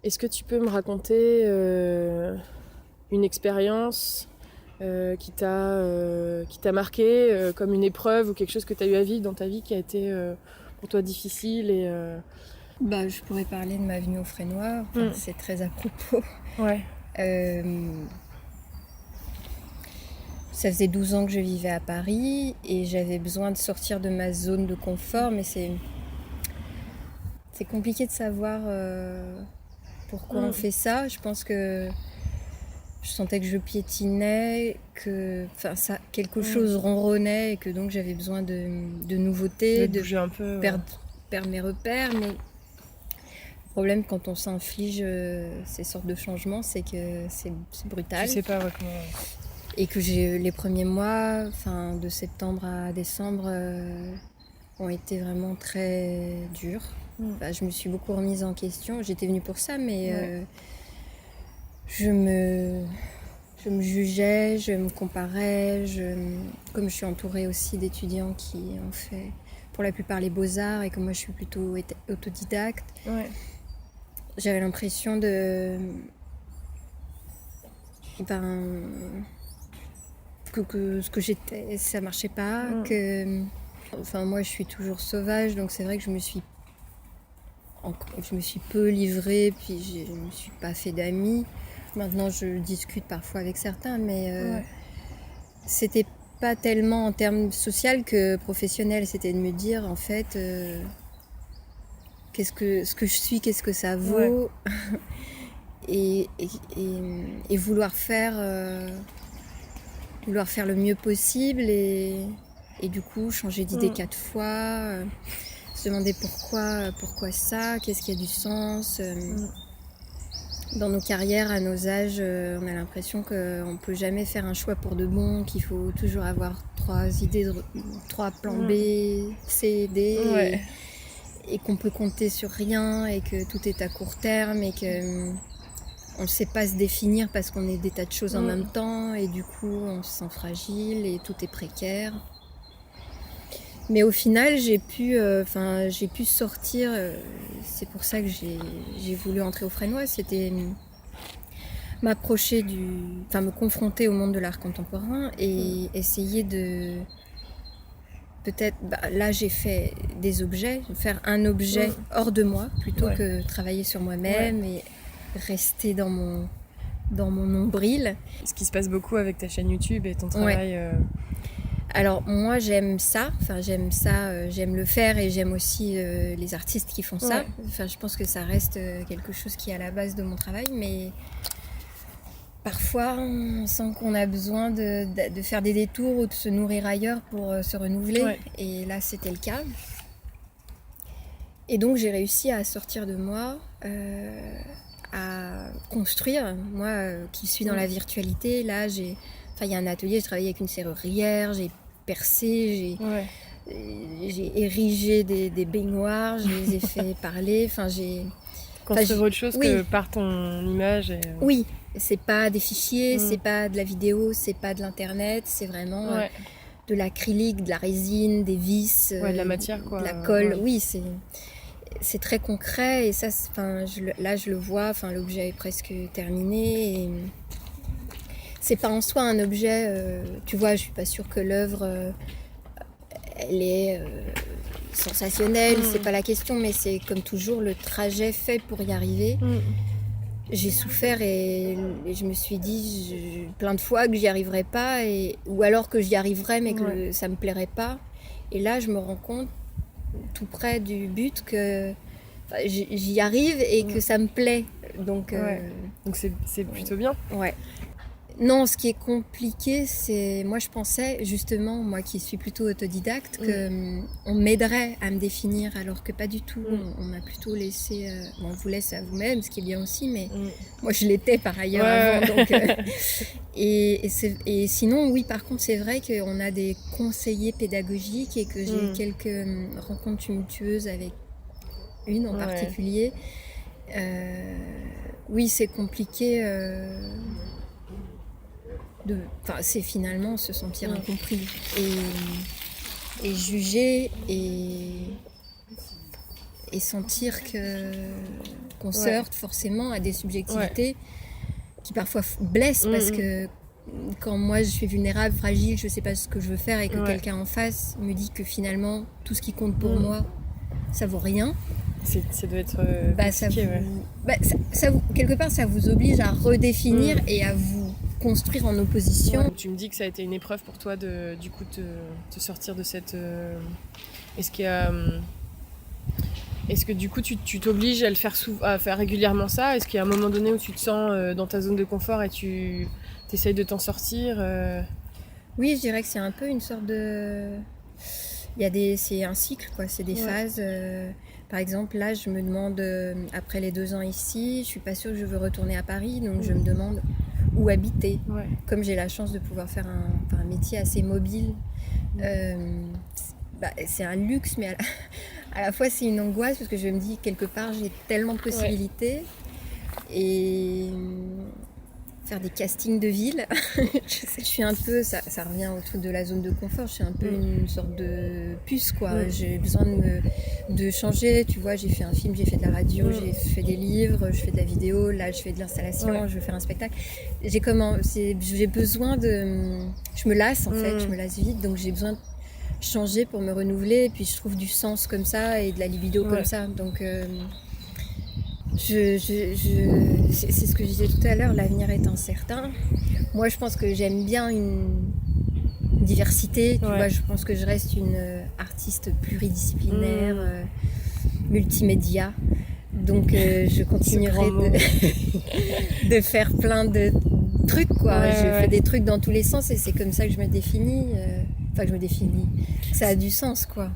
Est-ce que tu peux me raconter une expérience qui t'a marqué comme une épreuve ou quelque chose que tu as eu à vivre dans ta vie qui a été pour toi difficile Je pourrais parler de ma venue au Fresnoy, c'est très à propos. Ouais. Ça faisait 12 ans que je vivais à Paris et j'avais besoin de sortir de ma zone de confort, mais c'est compliqué de savoir pourquoi on fait ça. Je pense que je sentais que je piétinais, que quelque chose ronronnait et que donc j'avais besoin de nouveautés, de bouger un peu, perdre mes repères. Mais le problème quand on s'inflige ces sortes de changements, c'est que c'est brutal. Tu sais pas comment... Et que les premiers mois, de septembre à décembre, ont été vraiment très durs. Je me suis beaucoup remise en question. J'étais venue pour ça, mais je me jugeais, je me comparais. Comme je suis entourée aussi d'étudiants qui ont fait pour la plupart les beaux-arts et que moi je suis plutôt autodidacte, j'avais l'impression que ce que j'étais, ça marchait pas. Moi je suis toujours sauvage, donc c'est vrai que je me suis peu livrée, puis je me suis pas fait d'amis. Maintenant je discute parfois avec certains, mais c'était pas tellement en termes social que professionnel, c'était de me dire en fait ce que je suis, qu'est-ce que ça vaut, et vouloir faire le mieux possible et du coup changer d'idée 4 fois, se demander pourquoi ça, qu'est-ce qui a du sens. Dans nos carrières, à nos âges, on a l'impression qu'on ne peut jamais faire un choix pour de bon, qu'il faut toujours avoir 3 plans B, C, D, et qu'on peut compter sur rien et que tout est à court terme et que on ne sait pas se définir parce qu'on est des tas de choses en même temps et du coup on se sent fragile et tout est précaire. Mais au final j'ai pu sortir, c'est pour ça que j'ai voulu entrer au Fresnoy, c'était me confronter au monde de l'art contemporain et essayer de peut-être, là j'ai fait des objets, faire un objet hors de moi plutôt que travailler sur moi-même et rester dans mon nombril. Ce qui se passe beaucoup avec ta chaîne YouTube et ton travail. Alors moi j'aime ça, j'aime le faire et j'aime aussi les artistes qui font ça. Je pense que ça reste quelque chose qui est à la base de mon travail, mais parfois on sent qu'on a besoin de faire des détours ou de se nourrir ailleurs pour se renouveler. Et là c'était le cas. Et donc j'ai réussi à sortir de moi, à construire, moi qui suis dans la virtualité. Là il y a un atelier, j'ai travaillé avec une serrurière, j'ai percé, j'ai érigé des baignoires, je les ai fait parler, construire autre chose que par ton image. Oui, c'est pas des fichiers, c'est pas de la vidéo, c'est pas de l'internet, c'est vraiment de l'acrylique, de la résine, des vis, de la matière, quoi. De la colle. Oui, c'est très concret et ça, là je le vois, l'objet est presque terminé. Et c'est pas en soi un objet, tu vois, je suis pas sûre que l'œuvre elle est sensationnelle, c'est pas la question, mais c'est comme toujours le trajet fait pour y arriver. J'ai souffert et je me suis dit plein de fois que j'y arriverais pas, ou alors que j'y arriverais mais que ça me plairait pas. Et là je me rends compte tout près du but que j'y arrive et que ça me plaît. Donc c'est plutôt bien. Ouais. Non, ce qui est compliqué, c'est... Moi, je pensais, justement, moi qui suis plutôt autodidacte, qu'on m'aiderait à me définir, alors que pas du tout. On m'a plutôt laissé... on vous laisse à vous-même, ce qui est bien aussi, mais moi, je l'étais par ailleurs avant. Donc, et sinon, oui, par contre, c'est vrai qu'on a des conseillers pédagogiques et que j'ai quelques rencontres tumultueuses avec une en particulier. Oui, c'est compliqué... c'est finalement se sentir incompris et jugé et et sentir qu'on se heurte forcément à des subjectivités qui parfois blessent parce que quand moi je suis vulnérable, fragile, je sais pas ce que je veux faire et que quelqu'un en face me dit que finalement tout ce qui compte pour moi ça vaut rien. Ça doit être quelque part ça vous oblige à redéfinir et à vous construire en opposition. Tu me dis que ça a été une épreuve pour toi de du coup te sortir de cette est-ce que du coup tu t'obliges à le faire à faire régulièrement ça? Est-ce qu'il y a un moment donné où tu te sens dans ta zone de confort et tu essayes de t'en sortir? Oui, je dirais que c'est un peu une sorte de c'est un cycle quoi, c'est des phases. Par exemple, là, je me demande, après les 2 ans ici, je suis pas sûre que je veux retourner à Paris, donc je me demande où habiter. Comme j'ai la chance de pouvoir faire un métier assez mobile, c'est un luxe, mais à la fois c'est une angoisse, parce que je me dis, quelque part, j'ai tellement de possibilités. Et faire des castings de ville, je suis un peu, ça revient au truc de la zone de confort, je suis un peu une sorte de puce quoi, j'ai besoin de changer, tu vois, j'ai fait un film, j'ai fait de la radio, j'ai fait des livres, je fais de la vidéo, là je fais de l'installation, je veux faire un spectacle, j'ai besoin je me lasse en fait, je me lasse vite, donc j'ai besoin de changer pour me renouveler, et puis je trouve du sens comme ça et de la libido comme ça, donc c'est ce que je disais tout à l'heure, l'avenir est incertain. Moi, je pense que j'aime bien une diversité. Tu vois, je pense que je reste une artiste pluridisciplinaire, multimédia. Donc, je continuerai de faire plein de trucs, quoi. Je fais des trucs dans tous les sens et c'est comme ça que je me définis. Que je me définis. Ça a du sens, quoi.